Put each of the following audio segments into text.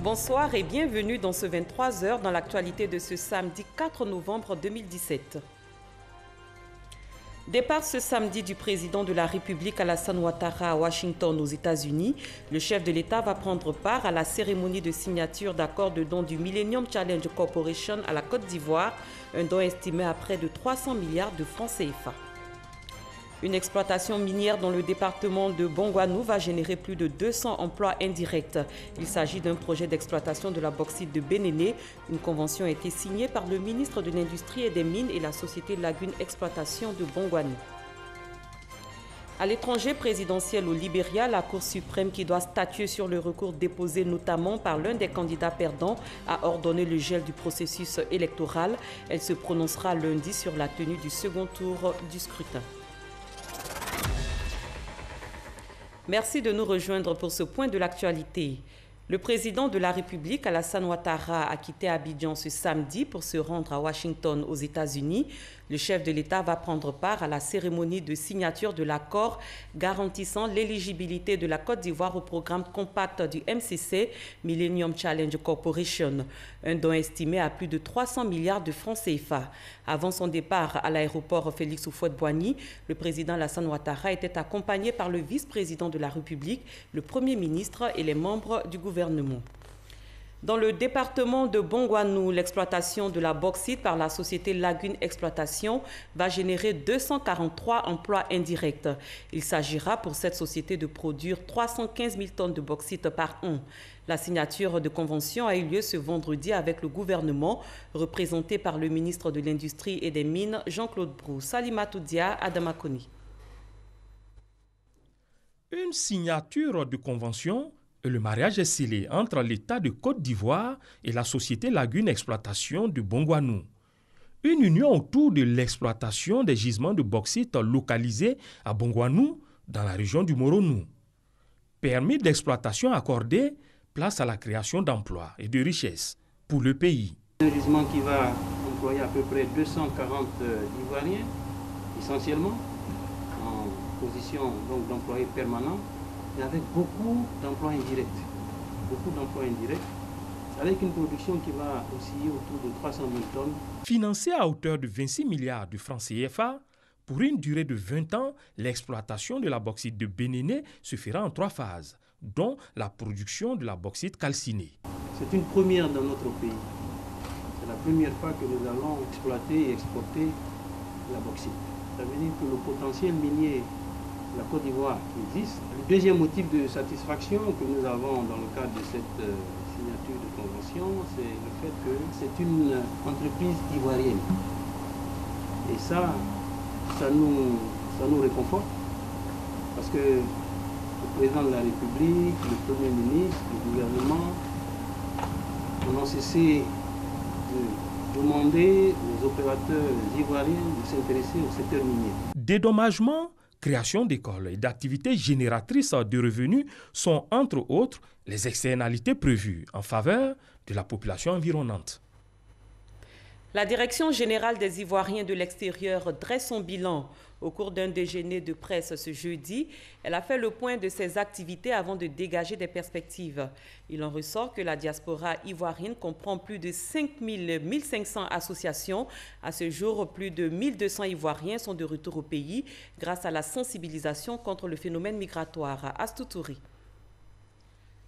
Bonsoir et bienvenue dans ce 23h dans l'actualité de ce samedi 4 novembre 2017. Départ ce samedi du président de la République Alassane Ouattara à Washington aux États-Unis, le chef de l'État va prendre part à la cérémonie de signature d'accord de don du Millennium Challenge Corporation à la Côte d'Ivoire, un don estimé à près de 300 milliards de francs CFA. Une exploitation minière dans le département de Bongouanou va générer plus de 200 emplois indirects. Il s'agit d'un projet d'exploitation de la bauxite de Bénéné. Une convention a été signée par le ministre de l'Industrie et des Mines et la société Lagune Exploitation de Bongouanou. À l'étranger présidentiel au Libéria, la Cour suprême qui doit statuer sur le recours déposé notamment par l'un des candidats perdants a ordonné le gel du processus électoral. Elle se prononcera lundi sur la tenue du second tour du scrutin. Merci de nous rejoindre pour ce point de l'actualité. Le président de la République, Alassane Ouattara, a quitté Abidjan ce samedi pour se rendre à Washington aux États-Unis. Le chef de l'État va prendre part à la cérémonie de signature de l'accord garantissant l'éligibilité de la Côte d'Ivoire au programme compact du MCC, Millennium Challenge Corporation, un don estimé à plus de 300 milliards de francs CFA. Avant son départ à l'aéroport Félix Houphouët-Boigny, le président Alassane Ouattara était accompagné par le vice-président de la République, le Premier ministre et les membres du gouvernement. Dans le département de Bongouanou, l'exploitation de la bauxite par la société Lagune Exploitation va générer 243 emplois indirects. Il s'agira pour cette société de produire 315 000 tonnes de bauxite par an. La signature de convention a eu lieu ce vendredi avec le gouvernement, représenté par le ministre de l'Industrie et des Mines, Jean-Claude Brou. Salimatou Dia, Adamakoni. Une signature de convention et le mariage est scellé entre l'État de Côte d'Ivoire et la société Lagune Exploitation de Bongouanou. Une union autour de l'exploitation des gisements de bauxite localisés à Bongouanou, dans la région du Moronou. Permis d'exploitation accordé, place à la création d'emplois et de richesses pour le pays. Un gisement qui va employer à peu près 240 Ivoiriens, essentiellement, en position d'employés permanents, et avec beaucoup d'emplois indirects. Avec une production qui va osciller autour de 300 000 tonnes. Financée à hauteur de 26 milliards de francs CFA, pour une durée de 20 ans, l'exploitation de la bauxite de Bénéné se fera en 3 phases, dont la production de la bauxite calcinée. C'est une première dans notre pays. C'est la première fois que nous allons exploiter et exporter la bauxite. Ça veut dire que le potentiel minier de la Côte d'Ivoire qui existe. Le deuxième motif de satisfaction que nous avons dans le cadre de cette signature de convention, c'est le fait que c'est une entreprise ivoirienne. Et ça nous réconforte parce que le président de la République, le Premier ministre, le gouvernement n'ont cessé de demander aux opérateurs ivoiriens de s'intéresser au secteur minier. Dédommagement, création d'écoles et d'activités génératrices de revenus sont entre autres les externalités prévues en faveur de la population environnante. La Direction générale des Ivoiriens de l'extérieur dresse son bilan. Au cours d'un déjeuner de presse ce jeudi, elle a fait le point de ses activités avant de dégager des perspectives. Il en ressort que la diaspora ivoirienne comprend plus de 1500 associations. À ce jour, plus de 1200 Ivoiriens sont de retour au pays grâce à la sensibilisation contre le phénomène migratoire. Astoutouri.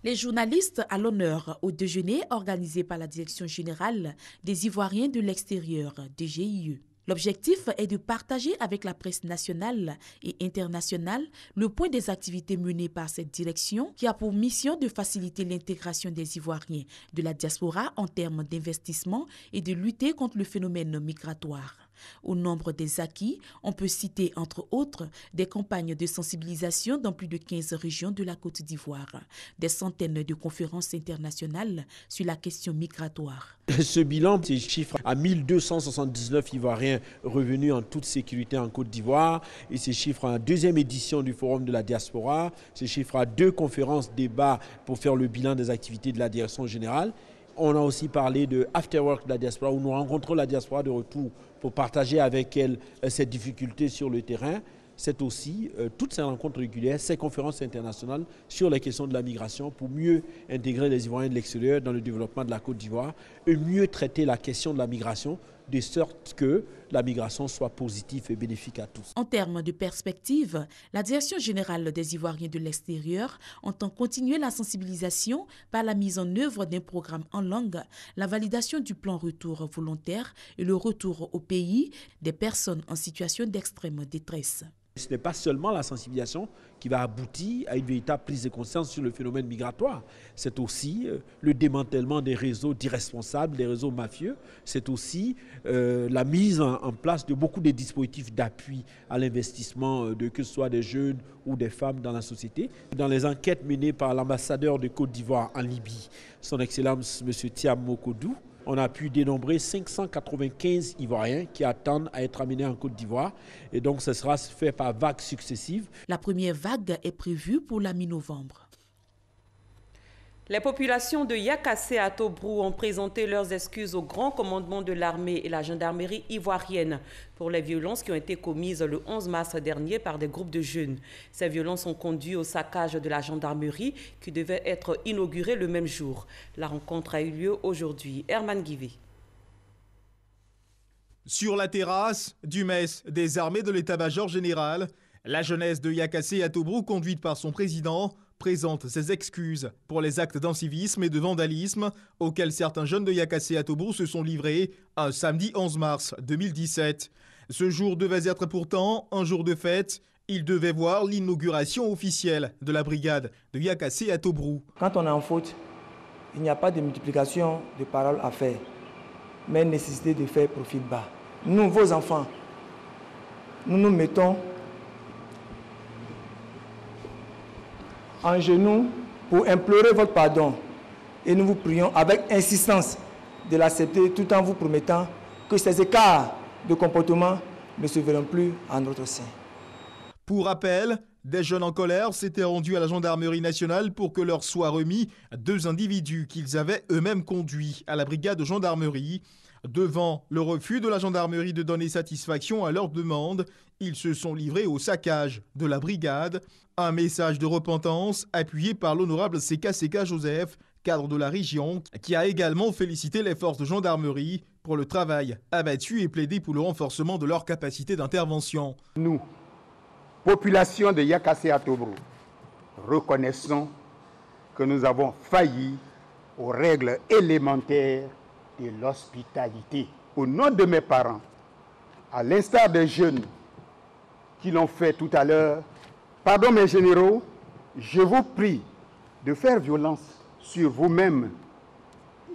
Les journalistes à l'honneur au déjeuner organisé par la Direction générale des Ivoiriens de l'extérieur, DGIE. L'objectif est de partager avec la presse nationale et internationale le point des activités menées par cette direction qui a pour mission de faciliter l'intégration des Ivoiriens de la diaspora en termes d'investissement et de lutter contre le phénomène migratoire. Au nombre des acquis, on peut citer entre autres des campagnes de sensibilisation dans plus de 15 régions de la Côte d'Ivoire, des centaines de conférences internationales sur la question migratoire. Ce bilan, ces chiffres à 1279 Ivoiriens revenus en toute sécurité en Côte d'Ivoire et ces chiffres à la 2e édition du Forum de la diaspora, ces chiffres à 2 conférences débats pour faire le bilan des activités de la direction générale. On a aussi parlé de Afterwork de la diaspora où nous rencontrons la diaspora de retour pour partager avec elle cette difficulté sur le terrain. c'est aussi toutes ces rencontres régulières, ces conférences internationales sur les questions de la migration pour mieux intégrer les Ivoiriens de l'extérieur dans le développement de la Côte d'Ivoire et mieux traiter la question de la migration de sorte que la migration soit positive et bénéfique à tous. En termes de perspective, la Direction générale des Ivoiriens de l'extérieur entend continuer la sensibilisation par la mise en œuvre d'un programme en langue, la validation du plan retour volontaire et le retour au pays des personnes en situation d'extrême détresse. Ce n'est pas seulement la sensibilisation qui va aboutir à une véritable prise de conscience sur le phénomène migratoire. C'est aussi le démantèlement des réseaux d'irresponsables, des réseaux mafieux. C'est aussi la mise en place de beaucoup de dispositifs d'appui à l'investissement, que ce soit des jeunes ou des femmes dans la société. Dans les enquêtes menées par l'ambassadeur de Côte d'Ivoire en Libye, son Excellence M. Thiam Mokodou, on a pu dénombrer 595 Ivoiriens qui attendent à être amenés en Côte d'Ivoire. Et donc, ce sera fait par vagues successives. La première vague est prévue pour la mi-novembre. Les populations de Yakassé à Tobrou ont présenté leurs excuses au grand commandement de l'armée et la gendarmerie ivoirienne pour les violences qui ont été commises le 11 mars dernier par des groupes de jeunes. Ces violences ont conduit au saccage de la gendarmerie qui devait être inaugurée le même jour. La rencontre a eu lieu aujourd'hui. Herman Guivé. Sur la terrasse du mess des armées de l'état-major général, la jeunesse de Yakassé à Tobrou, conduite par son président, présente ses excuses pour les actes d'incivisme et de vandalisme auxquels certains jeunes de Yakassé à Tobrou se sont livrés un samedi 11 mars 2017. Ce jour devait être pourtant un jour de fête. Il devait voir l'inauguration officielle de la brigade de Yakassé à Tobrou. Quand on est en faute, il n'y a pas de multiplication de paroles à faire, mais nécessité de faire profil bas. Nous, vos enfants, nous nous mettons en genoux pour implorer votre pardon et nous vous prions avec insistance de l'accepter tout en vous promettant que ces écarts de comportement ne se verront plus en notre sein. Pour rappel, des jeunes en colère s'étaient rendus à la gendarmerie nationale pour que leur soient remis 2 individus qu'ils avaient eux-mêmes conduits à la brigade de gendarmerie. Devant le refus de la gendarmerie de donner satisfaction à leurs demandes, ils se sont livrés au saccage de la brigade. Un message de repentance appuyé par l'honorable CK Joseph, cadre de la région, qui a également félicité les forces de gendarmerie pour le travail abattu et plaidé pour le renforcement de leur capacité d'intervention. Nous, population de Yakassé à Tobrou, reconnaissons que nous avons failli aux règles élémentaires de l'hospitalité. Au nom de mes parents, à l'instar des jeunes qui l'ont fait tout à l'heure, pardon mes généraux, je vous prie de faire violence sur vous-même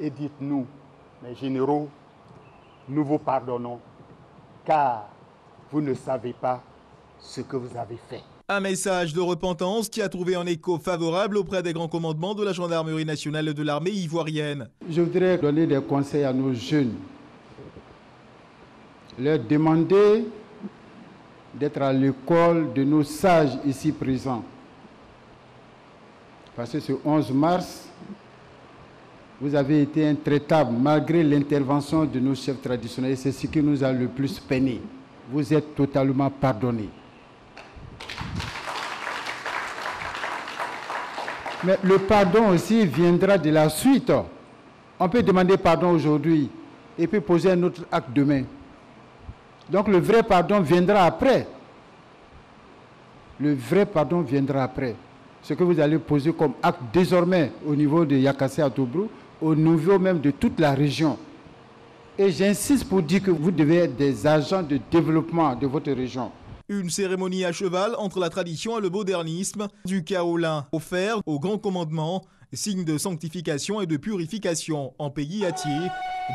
et dites-nous, mes généraux, nous vous pardonnons, car vous ne savez pas ce que vous avez fait. Un message de repentance qui a trouvé un écho favorable auprès des grands commandements de la gendarmerie nationale et de l'armée ivoirienne. Je voudrais donner des conseils à nos jeunes. Leur demander d'être à l'école de nos sages ici présents. Parce que ce 11 mars, vous avez été intraitable malgré l'intervention de nos chefs traditionnels. C'est ce qui nous a le plus peiné. Vous êtes totalement pardonnés. Mais le pardon aussi viendra de la suite. On peut demander pardon aujourd'hui et puis poser un autre acte demain. Donc le vrai pardon viendra après. Le vrai pardon viendra après. Ce que vous allez poser comme acte désormais au niveau de Yakassé à Tobrou, au niveau même de toute la région. Et j'insiste pour dire que vous devez être des agents de développement de votre région. Une cérémonie à cheval entre la tradition et le modernisme, du kaolin offert au grand commandement, signe de sanctification et de purification en pays atier,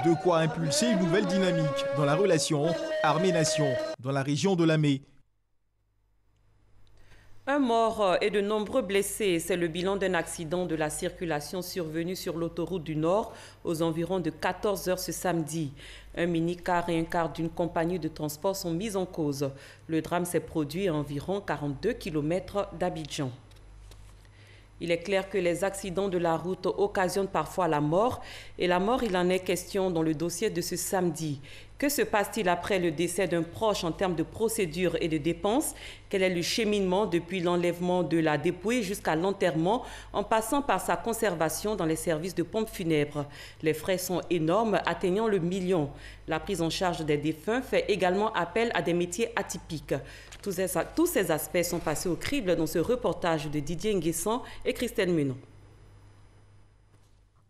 de quoi impulser une nouvelle dynamique dans la relation armée-nation dans la région de Lamé. Un mort et de nombreux blessés, c'est le bilan d'un accident de la circulation survenu sur l'autoroute du Nord aux environs de 14 h ce samedi. Un mini-car et un car d'une compagnie de transport sont mis en cause. Le drame s'est produit à environ 42 km d'Abidjan. Il est clair que les accidents de la route occasionnent parfois la mort. Et la mort, il en est question dans le dossier de ce samedi. Que se passe-t-il après le décès d'un proche en termes de procédures et de dépenses? Quel est le cheminement depuis l'enlèvement de la dépouille jusqu'à l'enterrement, en passant par sa conservation dans les services de pompes funèbres? Les frais sont énormes, atteignant le million. La prise en charge des défunts fait également appel à des métiers atypiques. Tous ces aspects sont passés au crible dans ce reportage de Didier Nguessan et Christelle Menon.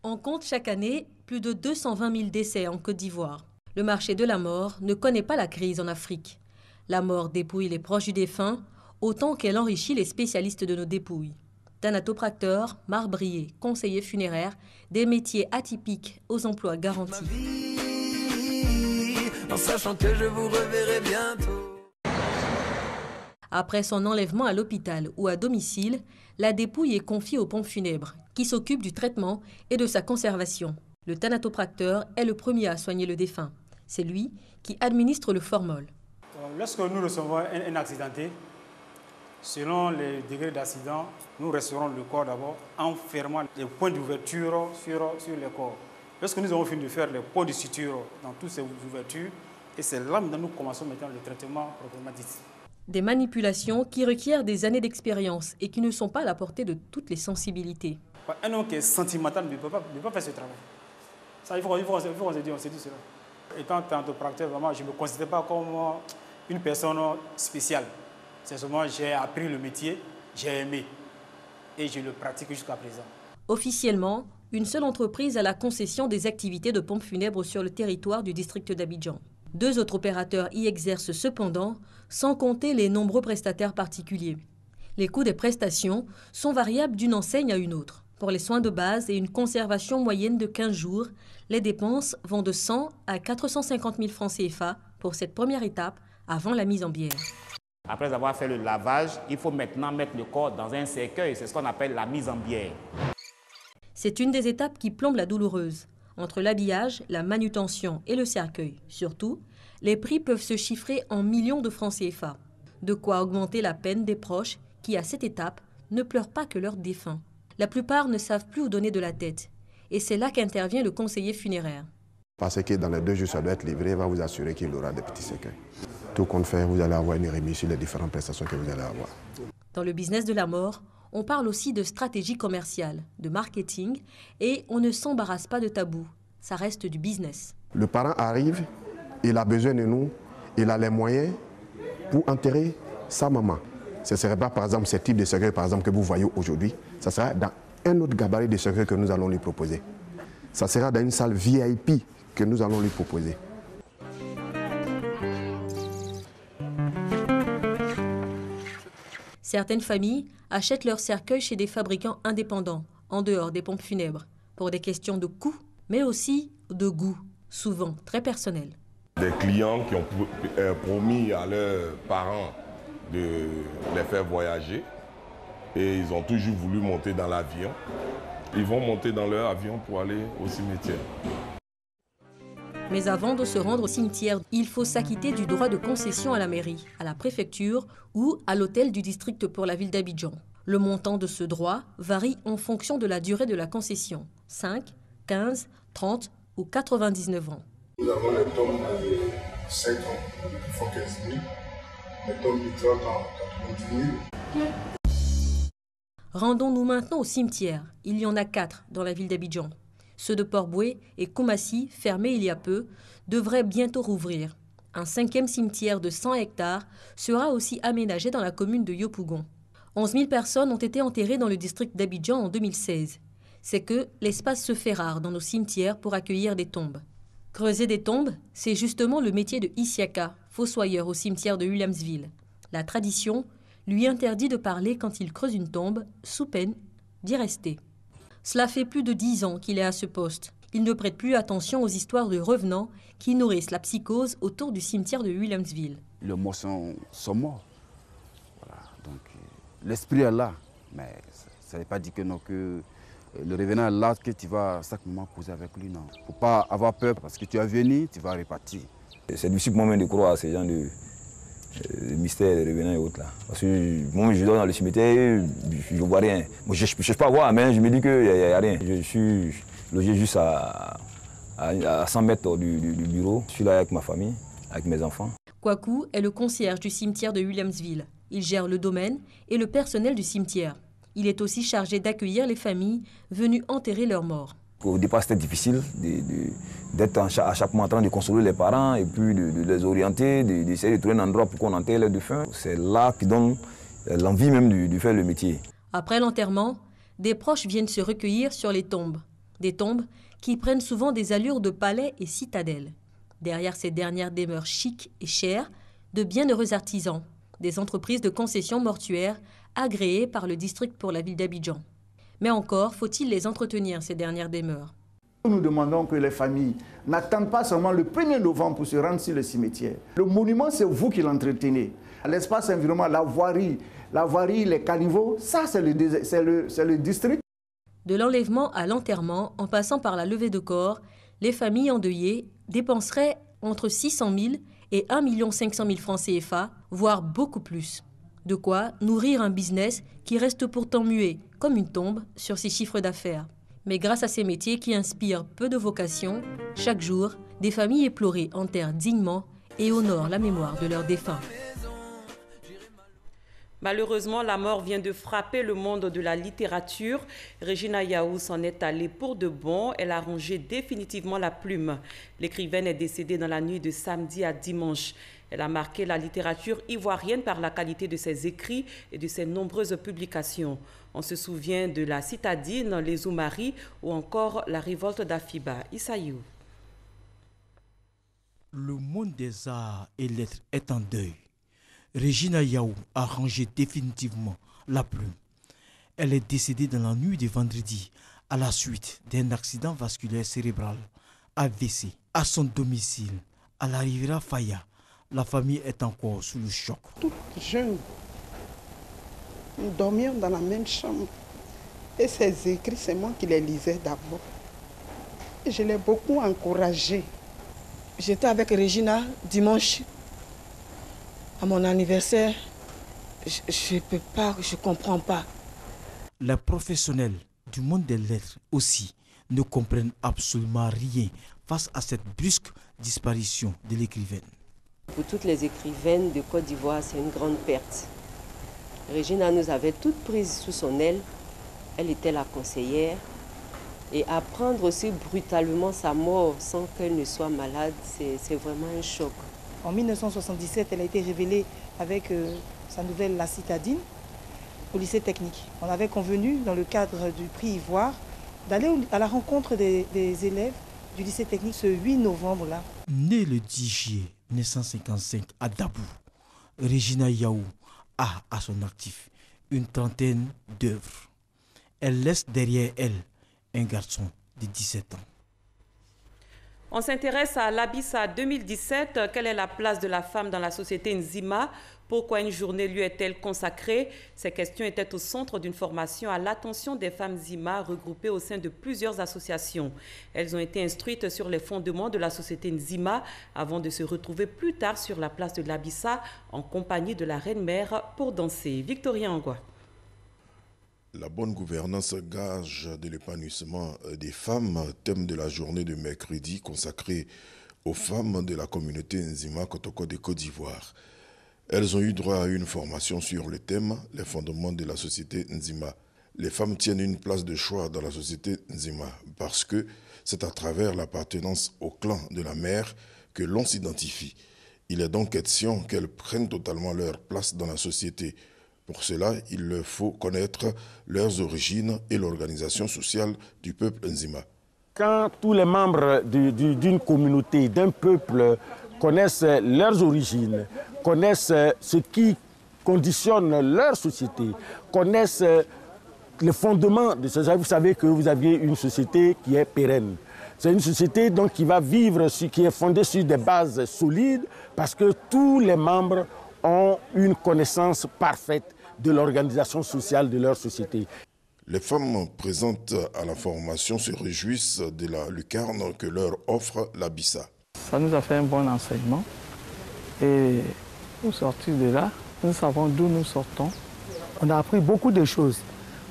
On compte chaque année plus de 220 000 décès en Côte d'Ivoire. Le marché de la mort ne connaît pas la crise en Afrique. La mort dépouille les proches du défunt autant qu'elle enrichit les spécialistes de nos dépouilles. Thanatopracteur, marbrier, conseiller funéraire, des métiers atypiques aux emplois garantis. En sachant que je vous reverrai bientôt. Après son enlèvement à l'hôpital ou à domicile, la dépouille est confiée aux pompes funèbres qui s'occupent du traitement et de sa conservation. Le thanatopracteur est le premier à soigner le défunt. C'est lui qui administre le formol. Lorsque nous recevons un accidenté, selon les degrés d'accident, nous restaurons le corps d'abord en fermant les points d'ouverture sur les corps. Lorsque nous avons fini de faire les points de suture dans toutes ces ouvertures, et c'est là que nous commençons maintenant le traitement proprement dit. Des manipulations qui requièrent des années d'expérience et qui ne sont pas à la portée de toutes les sensibilités. Un homme qui est sentimental ne peut pas faire ce travail. Ça, il faut qu'on se dise cela. Étant thanatopracteur, vraiment, je ne me considère pas comme une personne spéciale. C'est seulement j'ai appris le métier, j'ai aimé et je le pratique jusqu'à présent. Officiellement, une seule entreprise a la concession des activités de pompes funèbres sur le territoire du district d'Abidjan. 2 autres opérateurs y exercent cependant, sans compter les nombreux prestataires particuliers. Les coûts des prestations sont variables d'une enseigne à une autre. Pour les soins de base et une conservation moyenne de 15 jours, les dépenses vont de 100 à 450 000 francs CFA pour cette première étape avant la mise en bière. Après avoir fait le lavage, il faut maintenant mettre le corps dans un cercueil. C'est ce qu'on appelle la mise en bière. C'est une des étapes qui plombe la douloureuse. Entre l'habillage, la manutention et le cercueil, surtout, les prix peuvent se chiffrer en millions de francs CFA. De quoi augmenter la peine des proches qui, à cette étape, ne pleurent pas que leurs défunts. La plupart ne savent plus où donner de la tête. Et c'est là qu'intervient le conseiller funéraire. Parce que dans les 2 jours, ça doit être livré, il va vous assurer qu'il aura des petits cercueils. Tout compte fait, vous allez avoir une remise sur les différentes prestations que vous allez avoir. Dans le business de la mort, on parle aussi de stratégie commerciale, de marketing, et on ne s'embarrasse pas de tabou. Ça reste du business. Le parent arrive, il a besoin de nous, il a les moyens pour enterrer sa maman. Ce ne serait pas, par exemple, ce type de cercueil que vous voyez aujourd'hui. Ça sera dans un autre gabarit de cercueil que nous allons lui proposer. Ça sera dans une salle VIP que nous allons lui proposer. Certaines familles achètent leur cercueil chez des fabricants indépendants, en dehors des pompes funèbres, pour des questions de coût, mais aussi de goût, souvent très personnel. Des clients qui ont promis à leurs parents de les faire voyager et ils ont toujours voulu monter dans l'avion. Ils vont monter dans leur avion pour aller au cimetière. Mais avant de se rendre au cimetière, il faut s'acquitter du droit de concession à la mairie, à la préfecture ou à l'hôtel du district pour la ville d'Abidjan. Le montant de ce droit varie en fonction de la durée de la concession, 5, 15, 30 ou 99 ans. Nous avons les tombes de 5 ans qui font 15 000, les tombes de 30 ans 90 000. Rendons-nous maintenant au cimetière. Il y en a 4 dans la ville d'Abidjan. Ceux de Port-Boué et Koumassi, fermés il y a peu, devraient bientôt rouvrir. Un 5e cimetière de 100 hectares sera aussi aménagé dans la commune de Yopougon. 11 000 personnes ont été enterrées dans le district d'Abidjan en 2016. C'est que l'espace se fait rare dans nos cimetières pour accueillir des tombes. Creuser des tombes, c'est justement le métier de Isiaka, fossoyeur au cimetière de Williamsville. La tradition lui interdit de parler quand il creuse une tombe, sous peine d'y rester. Cela fait plus de 10 ans qu'il est à ce poste. Il ne prête plus attention aux histoires de revenants qui nourrissent la psychose autour du cimetière de Williamsville. Les morts sont morts. Voilà. Donc l'esprit est là, mais ça ne veut pas dire que, non, que le revenant est là, que tu vas chaque moment causer avec lui. Non. Il ne faut pas avoir peur parce que tu es venu, tu vas repartir. C'est difficile pour moi de croire à ces gens de mystère, de revenants et autres là. Parce que moi je dors dans le cimetière, je ne vois rien. Moi, je ne cherche pas à voir, mais je me dis qu'il n'y a rien. Je suis logé juste à 100 mètres du bureau. Je suis là avec ma famille, avec mes enfants. Kwaku est le concierge du cimetière de Williamsville. Il gère le domaine et le personnel du cimetière. Il est aussi chargé d'accueillir les familles venues enterrer leurs morts. Au départ, c'était difficile d'être à chaque moment en train de consoler les parents et puis de les orienter, d'essayer de trouver un endroit pour qu'on enterre les défunts. C'est là qui donne l'envie même de faire le métier. Après l'enterrement, des proches viennent se recueillir sur les tombes. Des tombes qui prennent souvent des allures de palais et citadelles. Derrière ces dernières demeures chics et chères, de bienheureux artisans, des entreprises de concession mortuaire agréées par le district pour la ville d'Abidjan. Mais encore faut-il les entretenir, ces dernières demeures. Nous demandons que les familles n'attendent pas seulement le 1er novembre pour se rendre sur le cimetière. Le monument, c'est vous qui l'entretenez. L'espace environnement, la voirie, les caniveaux, ça c'est le district. De l'enlèvement à l'enterrement, en passant par la levée de corps, les familles endeuillées dépenseraient entre 600 000 et 1 500 000 francs CFA, voire beaucoup plus. De quoi nourrir un business qui reste pourtant muet, comme une tombe, sur ses chiffres d'affaires. Mais grâce à ces métiers qui inspirent peu de vocations, chaque jour, des familles éplorées enterrent dignement et honorent la mémoire de leurs défunts. Malheureusement, la mort vient de frapper le monde de la littérature. Regina Yaou s'en est allée pour de bon. Elle a rangé définitivement la plume. L'écrivaine est décédée dans la nuit de samedi à dimanche. Elle a marqué la littérature ivoirienne par la qualité de ses écrits et de ses nombreuses publications. On se souvient de La Citadine, Les Oumaris ou encore La Révolte d'Afiba. Issaïou. Le monde des arts et lettres est en deuil. Regina Yaou a rangé définitivement la plume. Elle est décédée dans la nuit de vendredi à la suite d'un accident vasculaire cérébral, AVC, à son domicile, à la Riviera Faya. La famille est encore sous le choc. Toute jeune, nous dormions dans la même chambre. Et ses écrits, c'est moi qui les lisais d'abord. Et je l'ai beaucoup encouragée. J'étais avec Regina dimanche. À mon anniversaire, je ne peux pas, je ne comprends pas. Les professionnels du monde des lettres aussi ne comprennent absolument rien face à cette brusque disparition de l'écrivaine. Pour toutes les écrivaines de Côte d'Ivoire, c'est une grande perte. Regina nous avait toutes prises sous son aile. Elle était la conseillère. Et apprendre aussi brutalement sa mort sans qu'elle ne soit malade, c'est vraiment un choc. En 1977, elle a été révélée avec sa nouvelle La Citadine au lycée technique. On avait convenu, dans le cadre du prix Ivoire, d'aller à la rencontre des élèves du lycée technique ce 8 novembre-là. Née le 10 juillet 1955 à Dabou, Regina Yaou a à son actif une trentaine d'œuvres. Elle laisse derrière elle un garçon de 17 ans. On s'intéresse à l'Abissa 2017. Quelle est la place de la femme dans la société Nzima? Pourquoi une journée lui est-elle consacrée? Ces questions étaient au centre d'une formation à l'attention des femmes Nzima regroupées au sein de plusieurs associations. Elles ont été instruites sur les fondements de la société Nzima avant de se retrouver plus tard sur la place de l'Abissa en compagnie de la reine-mère pour danser. Victorien Angwa. La bonne gouvernance, gage de l'épanouissement des femmes, thème de la journée de mercredi consacrée aux femmes de la communauté Nzima Kotoko de Côte d'Ivoire. Elles ont eu droit à une formation sur le thème « Les fondements de la société Nzima ». Les femmes tiennent une place de choix dans la société Nzima parce que c'est à travers l'appartenance au clan de la mère que l'on s'identifie. Il est donc question qu'elles prennent totalement leur place dans la société. Pour cela, il leur faut connaître leurs origines et l'organisation sociale du peuple Nzima. Quand tous les membres d'une communauté, d'un peuple connaissent leurs origines, connaissent ce qui conditionne leur société, connaissent les fondements de ce, vous savez que vous aviez une société qui est pérenne. C'est une société donc qui va vivre, qui est fondée sur des bases solides parce que tous les membres ont une connaissance parfaite de l'organisation sociale de leur société. Les femmes présentes à la formation se réjouissent de la lucarne que leur offre l'Abissa. Ça nous a fait un bon enseignement et au sortir de là, nous savons d'où nous sortons. On a appris beaucoup de choses.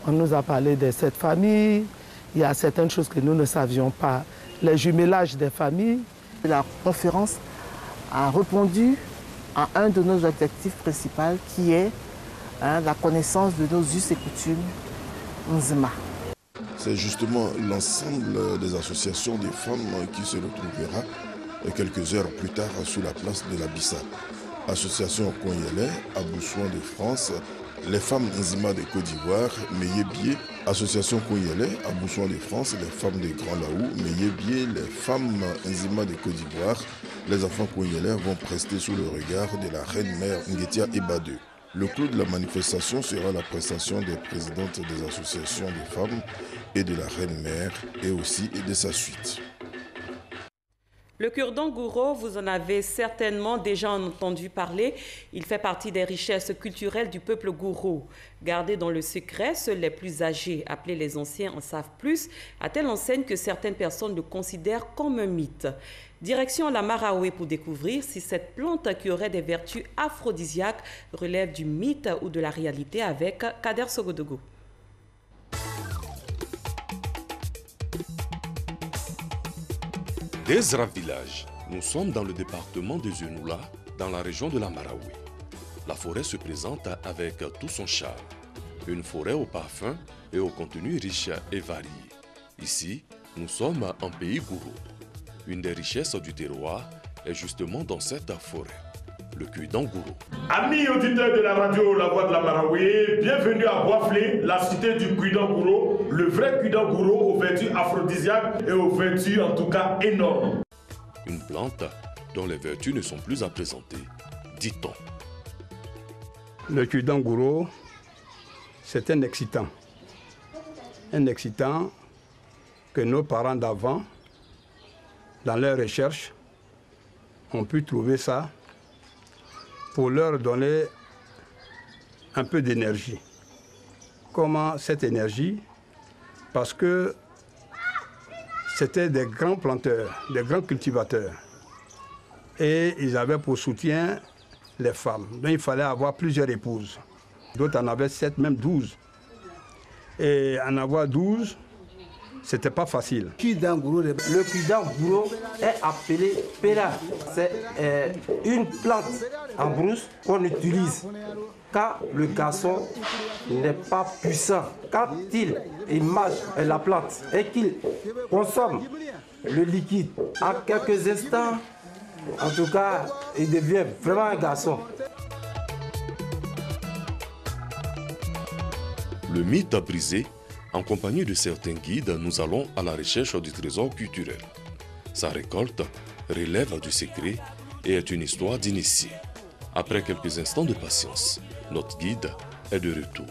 On nous a parlé de cette famille, il y a certaines choses que nous ne savions pas les jumelages des familles. La conférence a répondu à un de nos objectifs principaux qui est la connaissance de nos us et coutumes Nzima. C'est justement l'ensemble des associations des femmes qui se retrouvera quelques heures plus tard sur la place de la Bissa. Association Konyele, Aboussouan de France, les femmes Nzima de Côte d'Ivoire, Meyébie, Association Konyele, Aboussouan de France, les femmes de Grand Laou, Meyébie, les femmes Nzima de Côte d'Ivoire, les enfants Konyele vont prester sous le regard de la reine-mère Nguetia Ebade. Le clou de la manifestation sera la prestation des présidentes des associations des femmes et de la reine-mère et aussi de sa suite. Le cure-dent gouro, vous en avez certainement déjà entendu parler. Il fait partie des richesses culturelles du peuple gouro. Gardé dans le secret, seuls les plus âgés, appelés les anciens, en savent plus, à telle enseigne que certaines personnes le considèrent comme un mythe. Direction la Maraoué pour découvrir si cette plante qui aurait des vertus aphrodisiaques relève du mythe ou de la réalité avec Kader Sogodogo. Desra Village, nous sommes dans le département de Zenoula, dans la région de la Maraoué. La forêt se présente avec tout son charme. Une forêt au parfum et au contenu riche et varié. Ici, nous sommes en pays gouro. Une des richesses du terroir est justement dans cette forêt, le cure-dent gouro. Amis auditeurs de la radio La Voix de la Maraoué, bienvenue à Boisflé, la cité du cure-dent gouro, le vrai cure-dent gouro aux vertus aphrodisiaques et aux vertus en tout cas énormes. Une plante dont les vertus ne sont plus à présenter, dit-on. Le cure-dent gouro, c'est un excitant. Un excitant que nos parents d'avant, dans leurs recherches, ont pu trouver ça pour leur donner un peu d'énergie. Comment cette énergie? Parce que c'était des grands planteurs, des grands cultivateurs. Et ils avaient pour soutien les femmes. Donc il fallait avoir plusieurs épouses. D'autres en avaient 7, même 12. Et en avoir 12, c'était pas facile. Le cure-dent gouro est appelé péra. C'est une plante en brousse qu'on utilise quand le garçon n'est pas puissant. Quand il mange la plante et qu'il consomme le liquide, en quelques instants, en tout cas, il devient vraiment un garçon. Le mythe a brisé. En compagnie de certains guides, nous allons à la recherche du trésor culturel. Sa récolte relève du secret et est une histoire d'initié. Après quelques instants de patience, notre guide est de retour.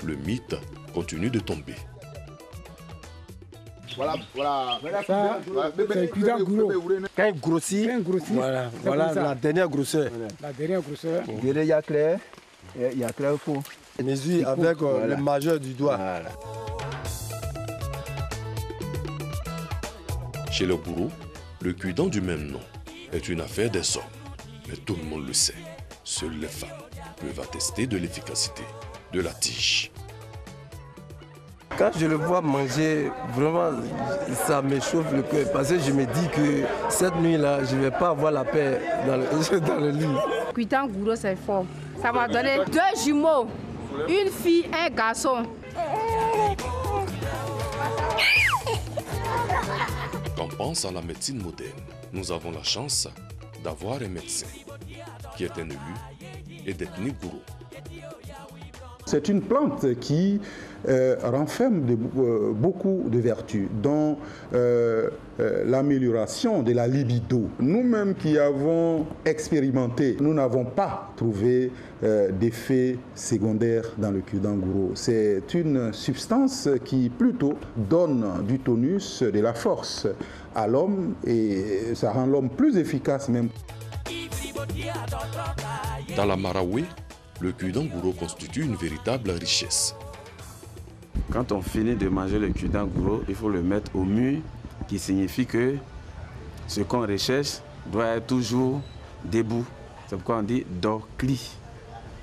Le mythe continue de tomber. Voilà. Ça, c'est un cure-dent gouro. Quand il grossit, voilà la dernière grosseur. La dernière grosseur. Il y a clair, il y a clair faux. Mesure avec le majeur du doigt. Voilà. Chez le gouro, le cure-dent du même nom est une affaire des hommes. Mais tout le monde le sait. Seules les femmes peuvent attester de l'efficacité de la tige. Quand je le vois manger, vraiment, ça me chauffe le cœur. Parce que je me dis que cette nuit-là, je ne vais pas avoir la paix dans le lit. Cure-dent gouro, c'est fort. Ça m'a donné 2 jumeaux, une fille et un garçon. Quand on pense à la médecine moderne, nous avons la chance d'avoir un médecin qui est un élu et d'ethnie gouro. C'est une plante qui renferme beaucoup de vertus, dont l'amélioration de la libido. Nous-mêmes qui avons expérimenté, nous n'avons pas trouvé d'effet secondaire dans le cure-dent gouro. C'est une substance qui plutôt donne du tonus, de la force à l'homme et ça rend l'homme plus efficace même. Dans la Maraoué, le cure-dent gouro constitue une véritable richesse. Quand on finit de manger le cure-dent gouro, il faut le mettre au mûr, qui signifie que ce qu'on recherche doit être toujours debout. C'est pourquoi on dit dokli.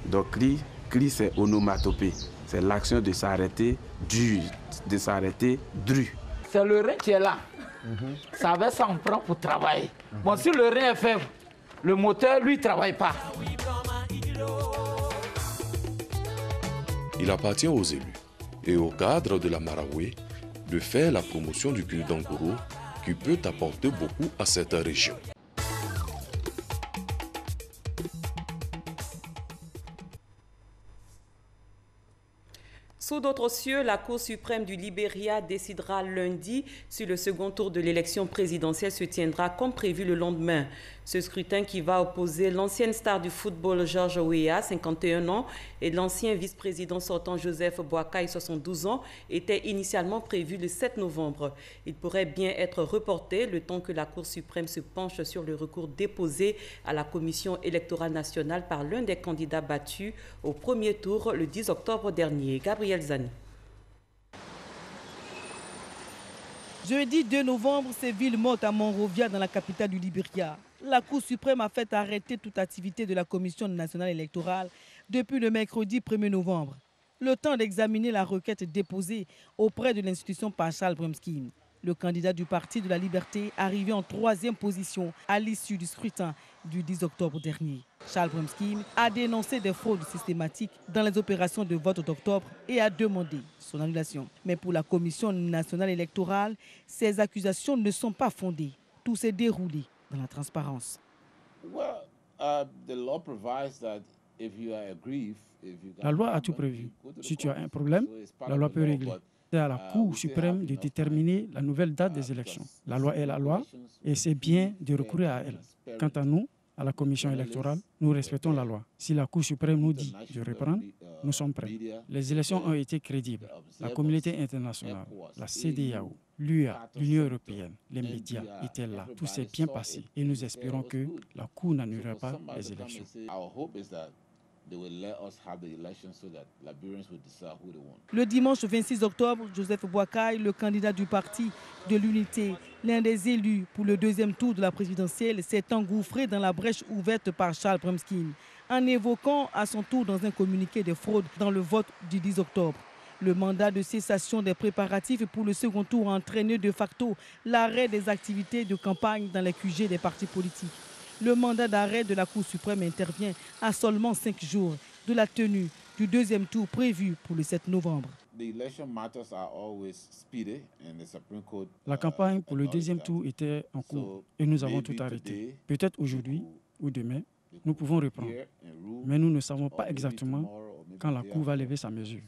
Dokli, kli c'est onomatopée. C'est l'action de s'arrêter dur, de s'arrêter dru. C'est le rein qui est là. Ça avec ça, on prend pour travailler. Bon, si le rein est faible, le moteur, lui, ne travaille pas. Il appartient aux élus et au cadre de la Marawi de faire la promotion du Culdan Gouro qui peut apporter beaucoup à cette région. Sous d'autres cieux, la Cour suprême du Libéria décidera lundi si le second tour de l'élection présidentielle se tiendra comme prévu le lendemain. Ce scrutin qui va opposer l'ancienne star du football George Weah, 51 ans, et l'ancien vice-président sortant Joseph Boakai, 72 ans, était initialement prévu le 7 novembre. Il pourrait bien être reporté le temps que la Cour suprême se penche sur le recours déposé à la Commission électorale nationale par l'un des candidats battus au premier tour le 10 octobre dernier. Gabriel Zani. Jeudi 2 novembre, c'est ville morte à Monrovia, dans la capitale du Libéria. La Cour suprême a fait arrêter toute activité de la Commission nationale électorale depuis le mercredi 1er novembre. Le temps d'examiner la requête déposée auprès de l'institution par Charles Bremskin, le candidat du Parti de la Liberté, arrivé en 3e position à l'issue du scrutin du 10 octobre dernier. Charles Bremskin a dénoncé des fraudes systématiques dans les opérations de vote d'octobre et a demandé son annulation. Mais pour la Commission nationale électorale, ces accusations ne sont pas fondées. Tout s'est déroulé dans la transparence. La loi a tout prévu. Si tu as un problème, la loi peut régler. C'est à la Cour suprême de déterminer la nouvelle date des élections. La loi est la loi et c'est bien de recourir à elle. Quant à nous, à la commission électorale, nous respectons la loi. Si la Cour suprême nous dit de reprendre, nous sommes prêts. Les élections ont été crédibles. La communauté internationale, la CEDEAO, l'UA, l'Union européenne, les médias étaient là. Tout s'est bien passé et nous espérons que la Cour n'annulera pas les élections. Le dimanche 26 octobre, Joseph Boakai, le candidat du Parti de l'Unité, l'un des élus pour le deuxième tour de la présidentielle, s'est engouffré dans la brèche ouverte par Charles Bremskin, en évoquant à son tour dans un communiqué de fraude dans le vote du 10 octobre. Le mandat de cessation des préparatifs pour le second tour a entraîné de facto l'arrêt des activités de campagne dans les QG des partis politiques. Le mandat d'arrêt de la Cour suprême intervient à seulement 5 jours de la tenue du deuxième tour prévu pour le 7 novembre. La campagne pour le deuxième tour était en cours et nous avons tout arrêté. Peut-être aujourd'hui ou demain, nous pouvons reprendre. Mais nous ne savons pas exactement quand la Cour va lever sa mesure.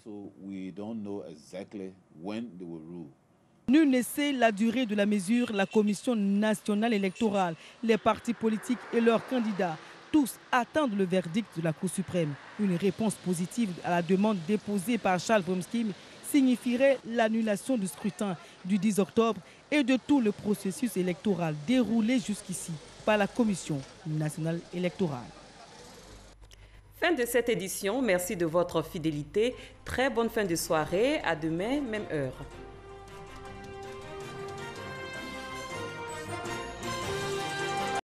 Nul ne sait la durée de la mesure. La Commission nationale électorale, les partis politiques et leurs candidats, tous attendent le verdict de la Cour suprême. Une réponse positive à la demande déposée par Charles Bremskin signifierait l'annulation du scrutin du 10 octobre et de tout le processus électoral déroulé jusqu'ici par la Commission nationale électorale. Fin de cette édition. Merci de votre fidélité. Très bonne fin de soirée. À demain, même heure.